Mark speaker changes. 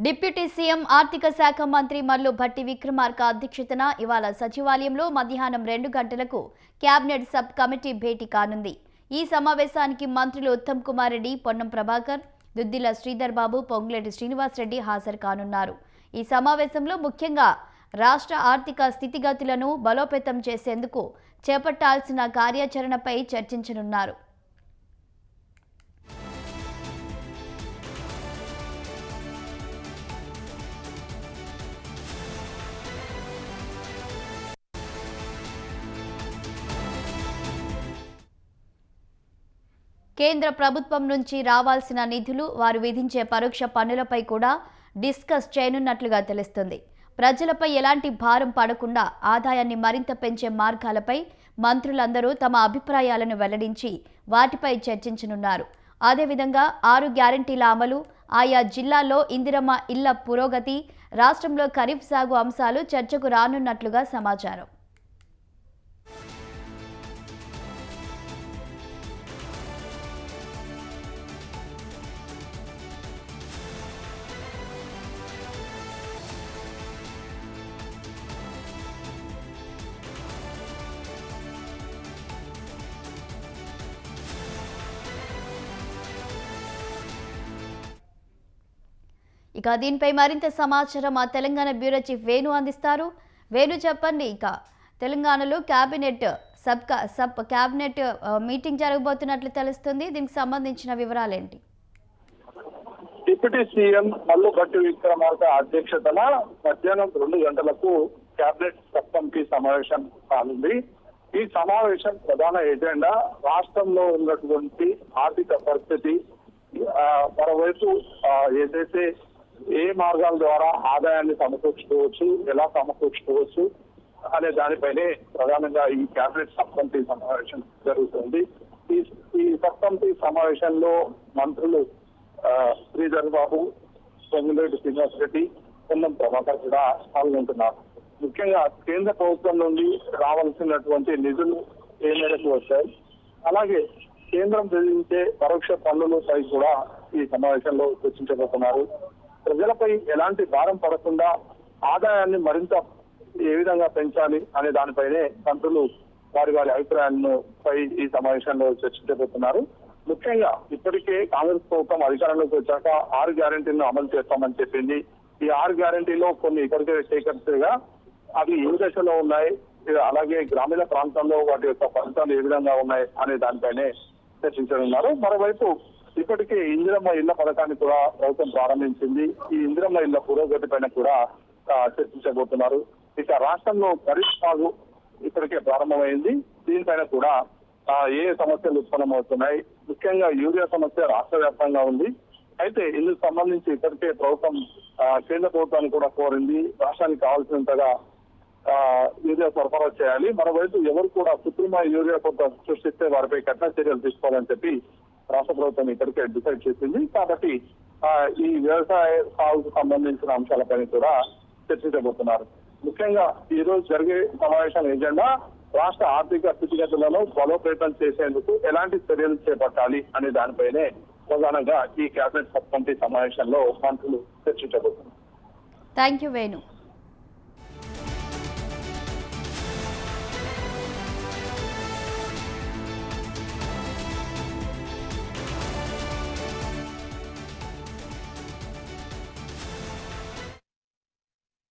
Speaker 1: Deputy CM ఆర్థిక శాఖ మంత్రి మల్లు భట్టి విక్రమార్క అధ్యక్షతన ఇవాళ సచివాలయంలో మధ్యాహ్నం 2 గంటలకు కేబినెట్ సబ్ కమిటీ భేటీ కానుంది. ఈ సమావేశానికి మంత్రులు ఉత్తమ్ కుమార్ రెడ్డి, పొన్నం ప్రభాకర్, దుద్దిల శ్రీధర్ బాబు, పొంగులేటి శ్రీనివాస్ రెడ్డి హాజరు కానున్నారు. ఈ సమావేశంలో ముఖ్యంగా రాష్ట్ర ఆర్థిక స్థితిగతులను బలోపేతం చేసేందుకు చేపట్టాల్సిన కార్యాచరణపై చర్చించనున్నారు. కేంద్ర ప్రభుత్వం నుంచి రావాల్సిన నిధులు, వారు విధించే పరోక్ష పన్నులపై కూడా డిస్కస్ చేయనున్నట్లుగా తెలుస్తుంది. ప్రజలపై ఎలాంటి భారం పడకుండా ఆదాయాన్ని మరింత పెంచే మార్గాలపై మంత్రులందరూ తమ అభిప్రాయాలను వెల్లడించి వాటిపై చర్చించనున్నారు. అదేవిధంగా 6 గ్యారంటీల అమలు, ఆయా జిల్లాల్లో ఇందిరమ్మ ఇళ్ల పురోగతి, రాష్ట్రంలో ఖరీఫ్ సాగు అంశాలు చర్చకు రానున్నట్లుగా సమాచారం. ఇక దీనిపై మరింత సమాచారం మా తెలంగాణ బ్యూరో చీఫ్ వేణు అందిస్తారు. వేణు, చెప్పండి. ఇక తెలంగాణలో సబ్ క్యాబినెట్ మీటింగ్ జరగబోతున్నట్లు తెలుస్తుంది. దీనికి సంబంధించిన వివరాలేంటి?
Speaker 2: డిప్యూటీ సీఎం మల్లు భట్టి విక్రమార్క అధ్యక్షతన మధ్యాహ్నం 2 గంటలకు కేబినెట్ సబ్ కమిటీ సమావేశం కానుంది. ఈ సమావేశం ప్రధాన ఎజెండా రాష్ట్రంలో ఉన్నటువంటి ఆర్థిక పరిస్థితి, మరోవైపు ఏదైతే ఏ మార్గాల ద్వారా ఆదాయాన్ని సమకూర్చుకోవచ్చు, ఎలా సమకూర్చుకోవచ్చు అనే దానిపైనే ప్రధానంగా ఈ కేబినెట్ సబ్ కమిటీ సమావేశం జరుగుతుంది. ఈ సబ్ కమిటీ సమావేశంలో మంత్రులు శ్రీధర్ బాబు, పొంగులేటి శ్రీనివాస్ రెడ్డి, పొన్నం ప్రభాకర్ కూడా పాల్గొంటున్నారు. ముఖ్యంగా కేంద్ర ప్రభుత్వం నుండి రావాల్సినటువంటి నిధులు ఏ మేరకు వచ్చాయి, అలాగే కేంద్రం విధించే పరోక్ష పన్నులపై కూడా ఈ సమావేశంలో చర్చించబోతున్నారు. ప్రజలపై ఎలాంటి భారం పడకుండా ఆదాయాన్ని మరింత ఏ విధంగా పెంచాలి అనే దానిపైనే మంత్రులు వారి అభిప్రాయాలను పై ఈ సమావేశంలో చర్చించబోతున్నారు. ముఖ్యంగా ఇప్పటికే కాంగ్రెస్ ప్రభుత్వం అధికారంలోకి వచ్చాక 6 గ్యారంటీలను అమలు చేస్తామని చెప్పింది. ఈ 6 గ్యారంటీలో కొన్ని ఇప్పటికే సేకరించగా అవి ఏ దశలో ఉన్నాయి, అలాగే గ్రామీణ ప్రాంతంలో వాటి యొక్క ఫలితాలు ఏ విధంగా ఉన్నాయి అనే దానిపైనే చర్చించనున్నారు. మరోవైపు ఇప్పటికే ఇందిరమ్మ ఇళ్ల పథకాన్ని కూడా ప్రభుత్వం ప్రారంభించింది. ఈ ఇందిరమ్మ ఇళ్ల పురోగతి పైన కూడా చర్చించబోతున్నారు. ఇక రాష్ట్రంలో ఖరీఫ్ సాగు ఇప్పటికే ప్రారంభమైంది. దీనిపైన కూడా ఏ సమస్యలు ఉత్పన్నమవుతున్నాయి, ముఖ్యంగా యూరియా సమస్య రాష్ట్ర వ్యాప్తంగా ఉంది. అయితే ఇందుకు సంబంధించి ఇప్పటికే ప్రభుత్వం కేంద్ర ప్రభుత్వాన్ని కూడా కోరింది, రాష్ట్రానికి కావాల్సినంతగా యూరియా సరఫరా చేయాలి. మరోవైపు ఎవరు కూడా కృత్రిమ యూరియా కొంత సృష్టిస్తే వారిపై కఠిన చర్యలు తీసుకోవాలని చెప్పి రాష్ట్ర ప్రభుత్వం ఇప్పటికే డిసైడ్ చేసింది. కాబట్టి ఈ వ్యవసాయ సాగుకు సంబంధించిన అంశాలపై కూడా చర్చించబోతున్నారు. ముఖ్యంగా ఈ రోజు జరిగే సమావేశం ఎజెండా రాష్ట్ర ఆర్థిక స్థితిగతులను బలోపేతం చేసేందుకు ఎలాంటి చర్యలు చేపట్టాలి అనే దానిపైనే ప్రధానంగా ఈ కేబినెట్ సబ్ కమిటీ సమావేశంలో మంత్రులు చర్చించబోతున్నారు.
Speaker 1: Thank you Venu.